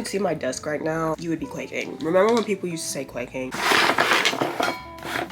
could see my desk right now, you would be quaking. Remember when people used to say quaking?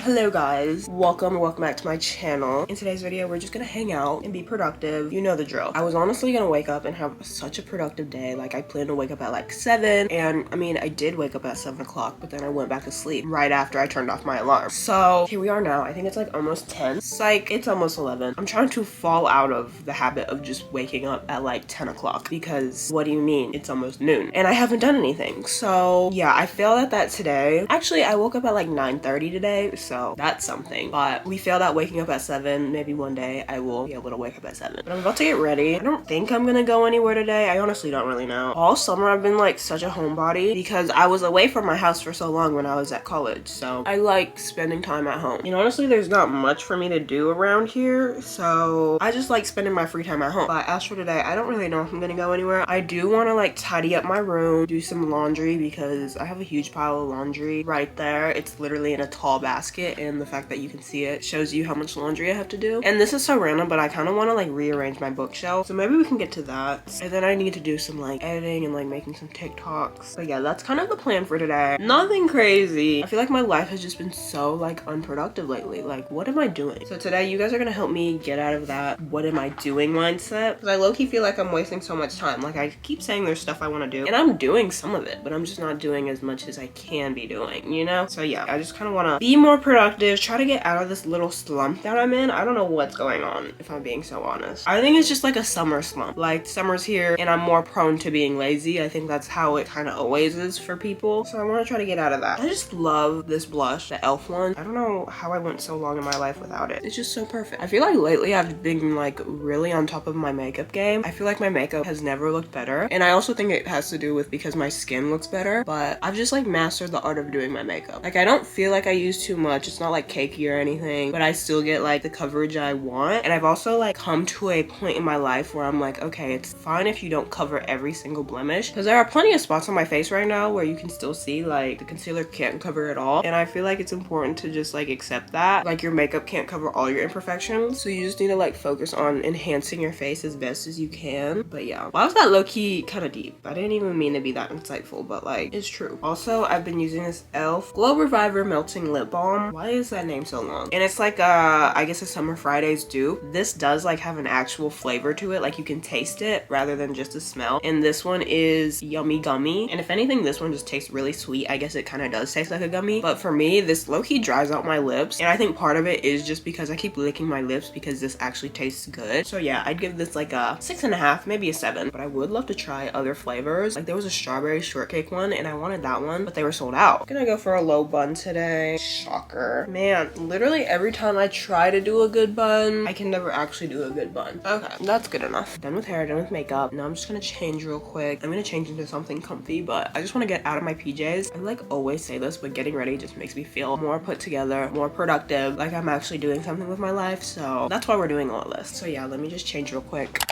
Hello guys, welcome back to my channel. In today's video, we're just gonna hang out and be productive. You know the drill. I was honestly gonna wake up and have such a productive day. Like I planned to wake up at like 7, and I mean I did wake up at 7 o'clock, but then I went back to sleep right after I turned off my alarm. So here we are now. I think it's like almost 10. It's almost 11. I'm trying to fall out of the habit of just waking up at like 10 o'clock because what do you mean? It's almost noon and I haven't done anything. So yeah, I failed at that today. Actually, I woke up at like 9:30 today, so that's something. But we failed at waking up at 7. Maybe one day I will be able to wake up at 7. But I'm about to get ready. I don't think I'm gonna go anywhere today. I honestly don't really know. All summer I've been like such a homebody because I was away from my house for so long when I was at college. So I like spending time at home. And honestly, there's not much for me to do around here. So I just like spending my free time at home. But as for today, I don't really know if I'm gonna go anywhere. I do want to like tidy up my room, do some laundry because I have a huge pile of laundry right there. It's literally in a tall basket, and the fact that you can see it shows you how much laundry I have to do. And this is so random, but I kind of want to like rearrange my bookshelf, so maybe we can get to that. And then I need to do some like editing and like making some TikToks. But yeah, that's kind of the plan for today. Nothing crazy. I feel like my life has just been so like unproductive lately. Like, what am I doing? So today you guys are gonna help me get out of that what am I doing mindset, because I low-key feel like I'm wasting so much time. Like I keep saying there's stuff I want to do and I'm doing some of it, but I'm just not doing as much as I can be doing, you know? So yeah, I just kind of want to be more productive, try to get out of this little slump that I'm in. I don't know what's going on, if I'm being so honest. I think it's just like a summer slump. Like summer's here and I'm more prone to being lazy. I think that's how it kind of always is for people. So I want to try to get out of that. I just love this blush, the e.l.f. one. I don't know how I went so long in my life without it. It's just so perfect. I feel like lately I've been like really on top of my makeup game. I feel like my makeup has never looked better. And I also think it has to do with because my skin looks better, but I've just like mastered the art of doing my makeup. Like I don't feel like I use too much. It's not like cakey or anything, but I still get like the coverage I want. And I've also like come to a point in my life where I'm like, okay, it's fine if you don't cover every single blemish, because there are plenty of spots on my face right now where you can still see like the concealer can't cover it all. And I feel like it's important to just like accept that like your makeup can't cover all your imperfections, so you just need to like focus on enhancing your face as best as you can. But yeah, why was that low-key kind of deep? I didn't even mean to be that insightful, but like it's true. Also, I've been using this e.l.f. Glow Reviver Melting Lip Balm. Why is that name so long? And it's like I guess a Summer Fridays dupe. This does like have an actual flavor to it, like you can taste it rather than just a smell. And this one is yummy gummy, and if anything this one just tastes really sweet. I guess it kind of does taste like a gummy, but for me this low-key dries out my lips, and I think part of it is just because I keep licking my lips because this actually tastes good. So yeah, I'd give this like a 6.5, maybe a 7. But I would love to try other flavors. Like there was a strawberry shortcake one and I wanted that one, but they were sold out. I'm gonna go for a low bun today. Shocker, man. Literally every time I try to do a good bun, I can never actually do a good bun. Okay, that's good enough. Done with hair, done with makeup. Now I'm just gonna change real quick. I'm gonna change into something comfy, but I just want to get out of my PJs. I like always say this, but getting ready just makes me feel more put together, more productive, like I'm actually doing something with my life. So that's why we're doing all this. So yeah, let me just change real quick.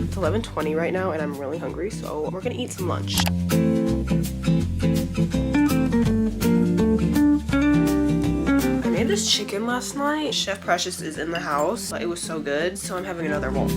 It's 11:20 right now and I'm really hungry, so we're gonna eat some lunch. I made this chicken last night. Chef Precious is in the house. It was so good, so I'm having another bowl.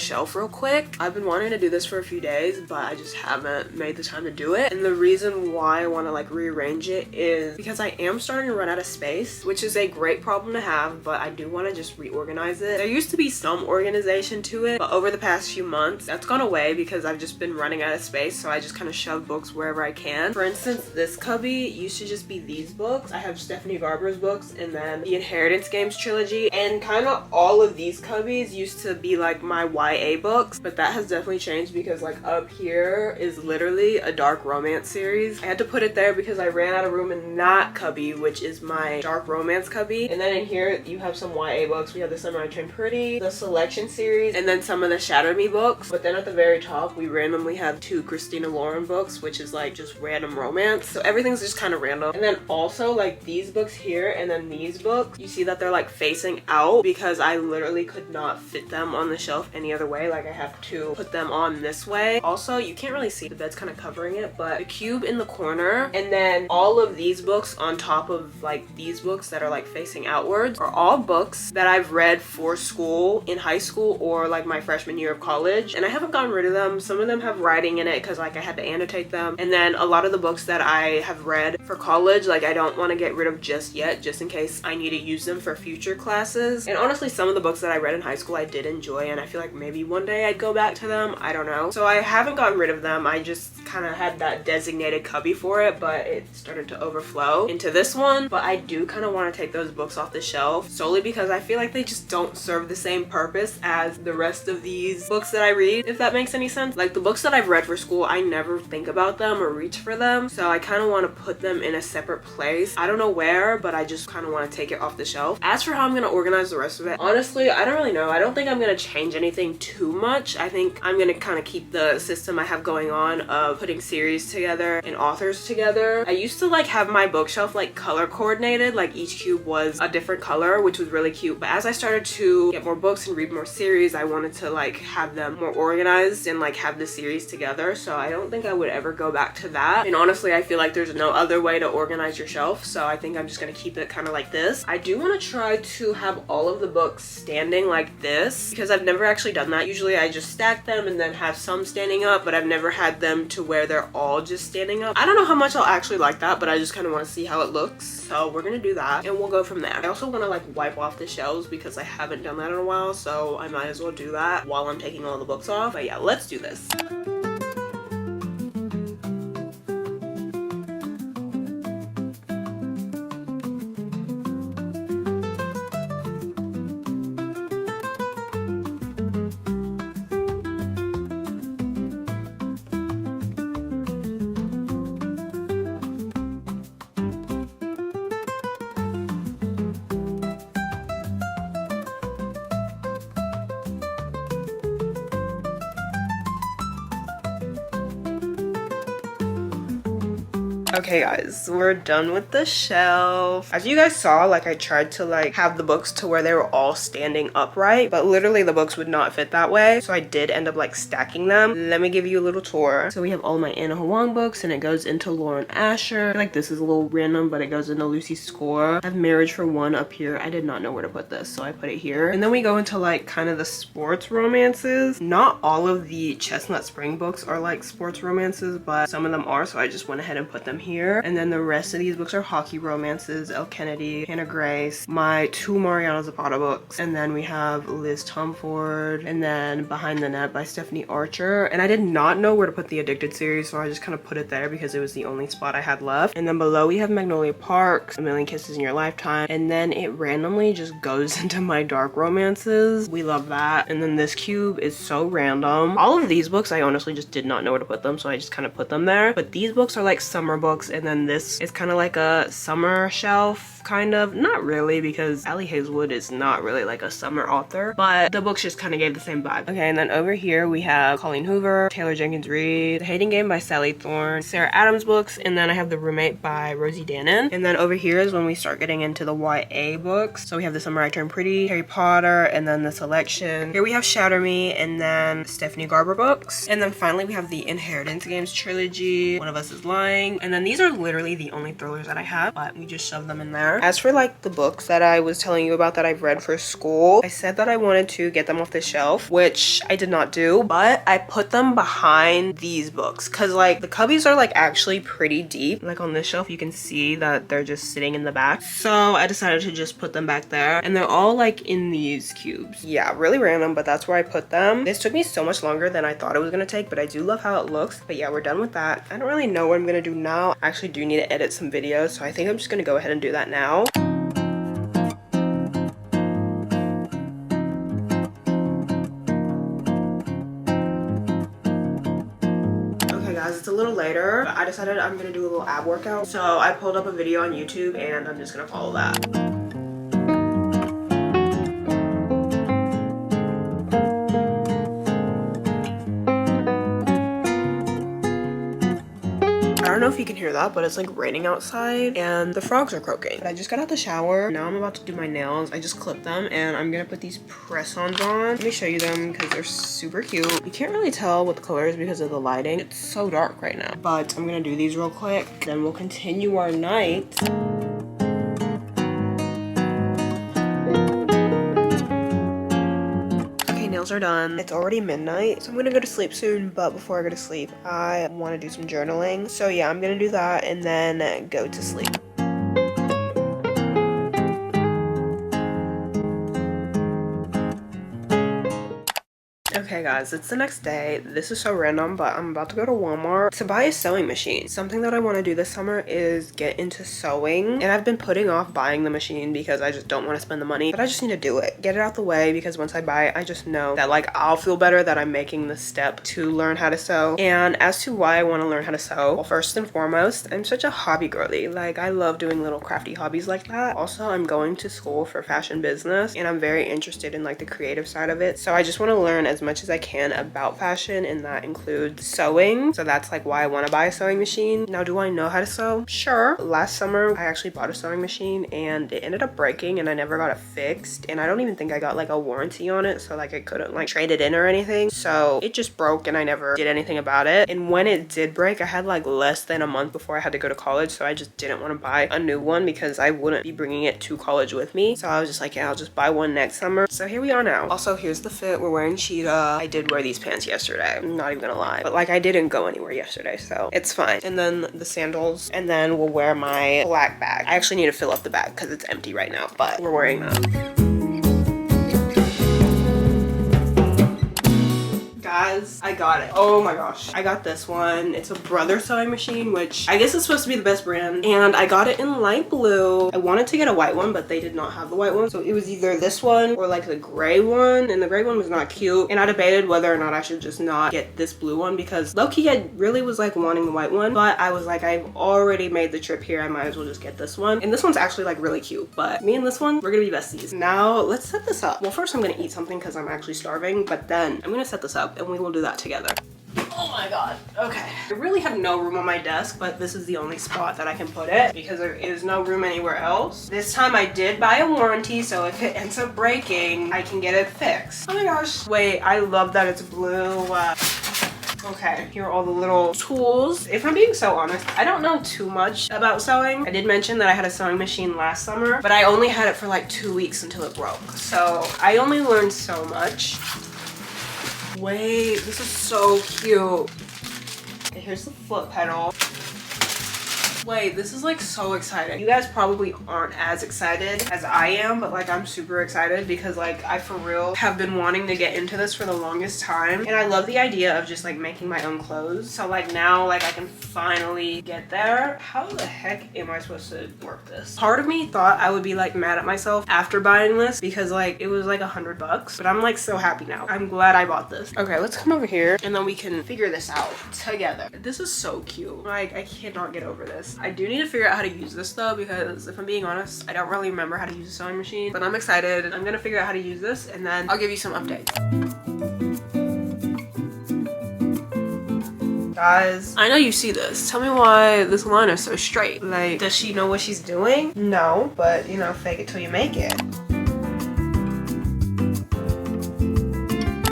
shelf real quick. I've been wanting to do this for a few days, but I just haven't made the time to do it. And the reason why I want to like rearrange it is because I am starting to run out of space, which is a great problem to have, but I do want to just reorganize it. There used to be some organization to it, but over the past few months, that's gone away because I've just been running out of space, so I just kind of shove books wherever I can. For instance, this cubby used to just be these books. I have Stephanie Garber's books and then the Inheritance Games trilogy, and kind of all of these cubbies used to be like my YA books, but that has definitely changed because like up here is literally a dark romance series. I had to put it there because I ran out of room in that cubby, which is my dark romance cubby. And then in here you have some YA books. We have the Summer I Turned Pretty, the Selection series, and then some of the Shatter Me books. But then at the very top we randomly have 2 Christina Lauren books, which is like just random romance. So everything's just kind of random. And then also like these books here and then these books, you see that they're like facing out because I literally could not fit them on the shelf any other way. Like I have to put them on this way. Also, you can't really see, the bed's kind of covering it, but the cube in the corner and then all of these books on top of like these books that are like facing outwards are all books that I've read for school in high school or like my freshman year of college, and I haven't gotten rid of them. Some of them have writing in it because like I had to annotate them, and then a lot of the books that I have read for college, like I don't want to get rid of just yet, just in case I need to use them for future classes. And honestly, some of the books that I read in high school I did enjoy, and I feel like maybe one day I'd go back to them. I don't know. So I haven't gotten rid of them. I just kind of had that designated cubby for it, but it started to overflow into this one. But I do kind of want to take those books off the shelf solely because I feel like they just don't serve the same purpose as the rest of these books that I read, if that makes any sense. Like the books that I've read for school, I never think about them or reach for them, so I kind of want to put them in a separate place. I don't know where, but I just kind of want to take it off the shelf. As for how I'm going to organize the rest of it, honestly, I don't really know. I don't think I'm going to change anything too much. I think I'm going to kind of keep the system I have going on of putting series together and authors together. I used to like have my bookshelf like color coordinated, like each cube was a different color, which was really cute. But as I started to get more books and read more series, I wanted to like have them more organized and like have the series together. So I don't think I would ever go back to that. And honestly, I feel like there's no other way to organize your shelf, so I think I'm just going to keep it kind of like this. I do want to try to have all of the books standing like this because I've never actually done that. Usually I just stack them and then have some standing up, but I've never had them to where they're all just standing up. I don't know how much I'll actually like that, but I just kind of want to see how it looks. So we're gonna do that and we'll go from there. I also want to like wipe off the shelves because I haven't done that in a while, so I might as well do that while I'm taking all the books off. But yeah, let's do this. Okay guys, we're done with the shelf. As you guys saw, like I tried to like have the books to where they were all standing upright, but literally the books would not fit that way, so I did end up like stacking them. Let me give you a little tour. So we have all my Anna Huang books and it goes into Lauren Asher. I feel like this is a little random, but it goes into Lucy Score. I have Marriage for One up here. I did not know where to put this, so I put it here. And then we go into like kind of the sports romances. Not all of the Chestnut Spring books are like sports romances, but some of them are, so I just went ahead and put them here. And then the rest of these books are hockey romances: Elle Kennedy, Hannah Grace, my 2 Mariana Zapata books, and then we have Liz Tomford, and then Behind the Net by Stephanie Archer. And I did not know where to put the Addicted series, so I just kind of put it there because it was the only spot I had left. And then below we have Magnolia Park, A Million Kisses in Your Lifetime, and then it randomly just goes into my dark romances. We love that. And then this cube is so random. All of these books I honestly just did not know where to put them, so I just kind of put them there. But these books are like summer books, and then this is kind of like a summer shelf, kind of. Not really, because Allie Hazelwood is not really like a summer author, but the books just kind of gave the same vibe. Okay, and then over here we have Colleen Hoover, Taylor Jenkins Reid, The Hating Game by Sally Thorne, Sarah Adams books, and then I have The Roommate by Rosie Dannon. And then over here is when we start getting into the YA books. So we have The Summer I Turned Pretty, Harry Potter, and then The Selection. Here we have Shatter Me, and then Stephanie Garber books. And then finally we have the Inheritance Games trilogy, One of Us is Lying. And then these are literally the only thrillers that I have, but we just shove them in there. there. As for like the books that I was telling you about that I've read for school, I said that I wanted to get them off the shelf, which I did not do, but I put them behind these books because like the cubbies are like actually pretty deep. Like on this shelf you can see that they're just sitting in the back, so I decided to just put them back there, and they're all like in these cubes. Yeah, really random, but that's where I put them. This took me so much longer than I thought it was gonna take, but I do love how it looks. But yeah, we're done with that. I don't really know what I'm gonna do now. I actually do need to edit some videos, so I think I'm just gonna go ahead and do that now. It's a little later, but I decided I'm gonna do a little ab workout, so I pulled up a video on YouTube and I'm just gonna follow that. I don't know if you can hear that, but it's like raining outside and the frogs are croaking. But I just got out the shower. Now I'm about to do my nails. I just clipped them and I'm gonna put these press-ons on. Let me show you them because they're super cute. You can't really tell what the color is because of the lighting. It's so dark right now. But I'm gonna do these real quick. Then we'll continue our night. Nails are done. It's already midnight, so I'm gonna go to sleep soon, but before I go to sleep, I want to do some journaling. So yeah, I'm gonna do that and then go to sleep. Okay guys, it's the next day. This is so random, but I'm about to go to Walmart to buy a sewing machine. Something that I want to do this summer is get into sewing, and I've been putting off buying the machine because I just don't want to spend the money, but I just need to do it. Get it out the way, because once I buy it, I just know that like I'll feel better that I'm making the step to learn how to sew. And as to why I want to learn how to sew, well, first and foremost, I'm such a hobby girly. Like I love doing little crafty hobbies like that. Also, I'm going to school for fashion business and I'm very interested in like the creative side of it. So I just want to learn as much as I can about fashion, and that includes sewing. So that's like why I want to buy a sewing machine. Now, do I know how to sew? Sure. Last summer I actually bought a sewing machine and it ended up breaking and I never got it fixed, and I don't even think I got like a warranty on it, so like I couldn't like trade it in or anything. So it just broke and I never did anything about it. And when it did break, I had like less than a month before I had to go to college, so I just didn't want to buy a new one because I wouldn't be bringing it to college with me. So I was just like, yeah, I'll just buy one next summer. So here we are now. Also, here's the fit. We're wearing cheetah. I did wear these pants yesterday, I'm not even gonna lie, but like I didn't go anywhere yesterday, so it's fine. And then the sandals, and then we'll wear my black bag. I actually need to fill up the bag because it's empty right now, but we're wearing that. Guys, I got it. Oh my gosh, I got this one. It's a Brother sewing machine, which I guess is supposed to be the best brand, and I got it in light blue. I wanted to get a white one, but they did not have the white one, so it was either this one or like the gray one, and the gray one was not cute, and I debated whether or not I should just not get this blue one because low-key I really was like wanting the white one, but I was like, I've already made the trip here, I might as well just get this one. And this one's actually like really cute, but me and this one, we're gonna be besties. Now let's set this up. Well, first I'm gonna eat something because I'm actually starving, but then I'm gonna set this up and we will do that together. Oh my god. Okay. I really have no room on my desk, but this is the only spot that I can put it because there is no room anywhere else. This time I did buy a warranty, so if it ends up breaking, I can get it fixed. Oh my gosh. Wait, I love that it's blue. Okay, here are all the little tools. If I'm being so honest, I don't know too much about sewing. I did mention that I had a sewing machine last summer, but I only had it for like 2 weeks until it broke. So I only learned so much. Wait, this is so cute. Okay, here's the foot pedal. Wait, this is like so exciting. You guys probably aren't as excited as I am, but like I'm super excited because like I for real have been wanting to get into this for the longest time, and I love the idea of just like making my own clothes. So like now like I can finally get there. How the heck am I supposed to work this? Part of me thought I would be like mad at myself after buying this because like it was like $100, but I'm like so happy now. I'm glad I bought this. Okay, let's come over here and then we can figure this out together. This is so cute. Like I cannot get over this. I do need to figure out how to use this though, because if I'm being honest, I don't really remember how to use a sewing machine, but I'm excited. I'm gonna figure out how to use this and then I'll give you some updates. Guys, I know you see this. Tell me why this line is so straight. Like, does she know what she's doing? No, but you know, fake it till you make it.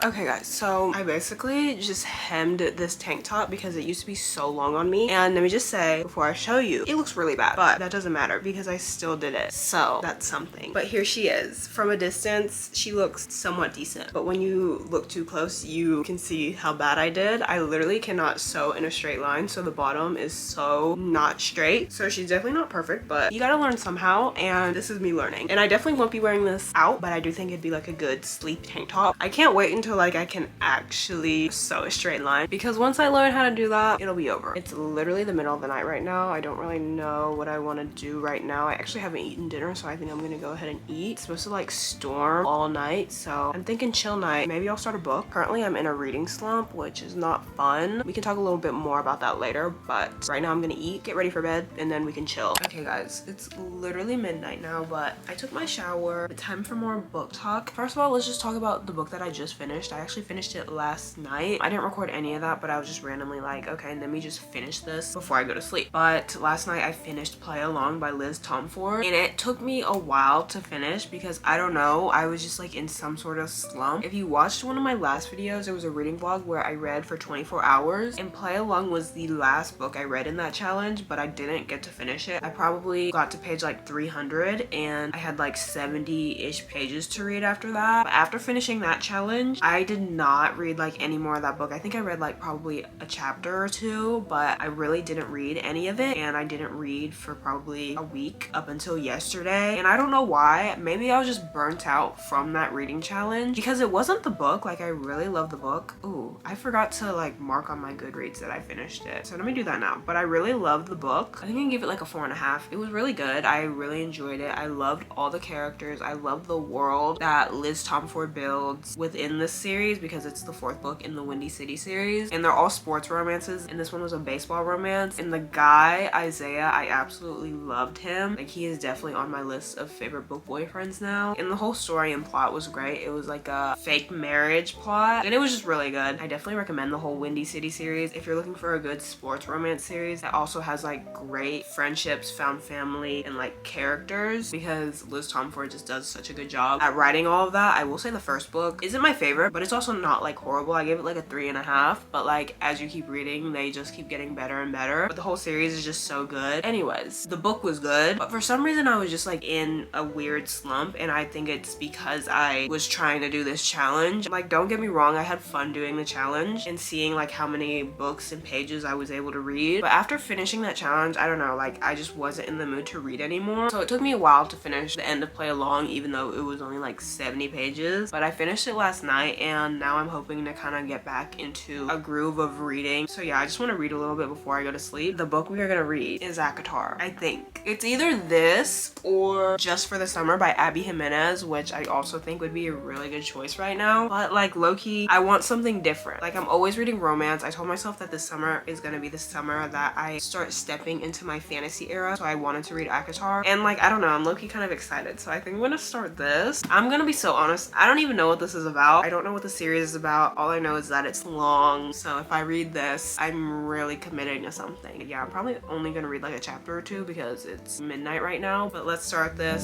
Okay guys, so I basically just hemmed this tank top because it used to be so long on me, and let me just say before I show you, it looks really bad, but that doesn't matter because I still did it, so that's something. But here she is. From a distance she looks somewhat decent, but when you look too close you can see how bad I did. I literally cannot sew in a straight line, so the bottom is so not straight. So she's definitely not perfect, but you gotta learn somehow, and this is me learning. And I definitely won't be wearing this out, but I do think it'd be like a good sleep tank top. I can't wait until like I can actually sew a straight line, because once I learn how to do that, it'll be over. It's literally the middle of the night right now. I don't really know what I want to do right now. I actually haven't eaten dinner, so I think I'm gonna go ahead and eat. It's supposed to like storm all night, so I'm thinking chill night. Maybe I'll start a book. Currently I'm in a reading slump, which is not fun. We can talk a little bit more about that later, but right now I'm gonna eat, get ready for bed, and then we can chill. Okay guys, it's literally midnight now, but I took my shower. Time for more book talk. First of all, let's just talk about the book that I just finished. I actually finished it last night. I didn't record any of that, but I was just randomly like, okay, let me just finish this before I go to sleep. But last night I finished Play Along by Liz Tomford, and it took me a while to finish because I don't know, I was just like in some sort of slump. If you watched one of my last videos, there was a reading vlog where I read for 24 hours, and Play Along was the last book I read in that challenge, but I didn't get to finish it. I probably got to page like 300 and I had like 70-ish pages to read after that. But after finishing that challenge, I did not read like any more of that book. I think I read like probably a chapter or two, but I really didn't read any of it, and I didn't read for probably a week up until yesterday. And I don't know why. Maybe I was just burnt out from that reading challenge because it wasn't the book. Like, I really love the book. Ooh, I forgot to like mark on my Goodreads that I finished it, so let me do that now. But I really loved the book. I think I can give it like a 4.5. It was really good. I really enjoyed it. I loved all the characters. I loved the world that Liz Tomford builds within this series, because it's the 4th book in the Windy City series, and they're all sports romances, and this one was a baseball romance. And the guy Isaiah, I absolutely loved him. Like, he is definitely on my list of favorite book boyfriends now. And the whole story and plot was great. It was like a fake marriage plot, and it was just really good. I definitely recommend the whole Windy City series if you're looking for a good sports romance series that also has like great friendships, found family, and like characters, because Liz Tomford just does such a good job at writing all of that. I will say the first book isn't my favorite, but it's also not like horrible. I gave it like a 3.5, but like as you keep reading, they just keep getting better and better. But the whole series is just so good. Anyways, the book was good, but for some reason I was just like in a weird slump, and I think it's because I was trying to do this challenge. Like, don't get me wrong, I had fun doing the challenge and seeing like how many books and pages I was able to read, but after finishing that challenge, I don't know, like I just wasn't in the mood to read anymore. So it took me a while to finish the end of Play Along, even though it was only like 70 pages. But I finished it last night, and now I'm hoping to kind of get back into a groove of reading. So yeah, I just want to read a little bit before I go to sleep. The book we are gonna read is ACOTAR. I think it's either this or Just for the Summer by Abby Jimenez, which I also think would be a really good choice right now. But like, low-key, I want something different. Like, I'm always reading romance. I told myself that this summer is gonna be the summer that I start stepping into my fantasy era, so I wanted to read ACOTAR, and like, I don't know, I'm low-key kind of excited. So I think I'm gonna start this. I'm gonna be so honest, I don't even know what this is about. I don't know what the series is about. All I know is that it's long, so if I read this, I'm really committing to something. Yeah, I'm probably only gonna read like a chapter or two because it's midnight right now, but let's start this.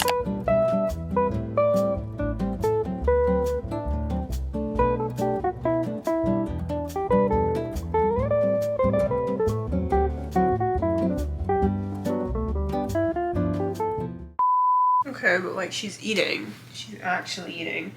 Okay, but like, she's eating. She's actually eating.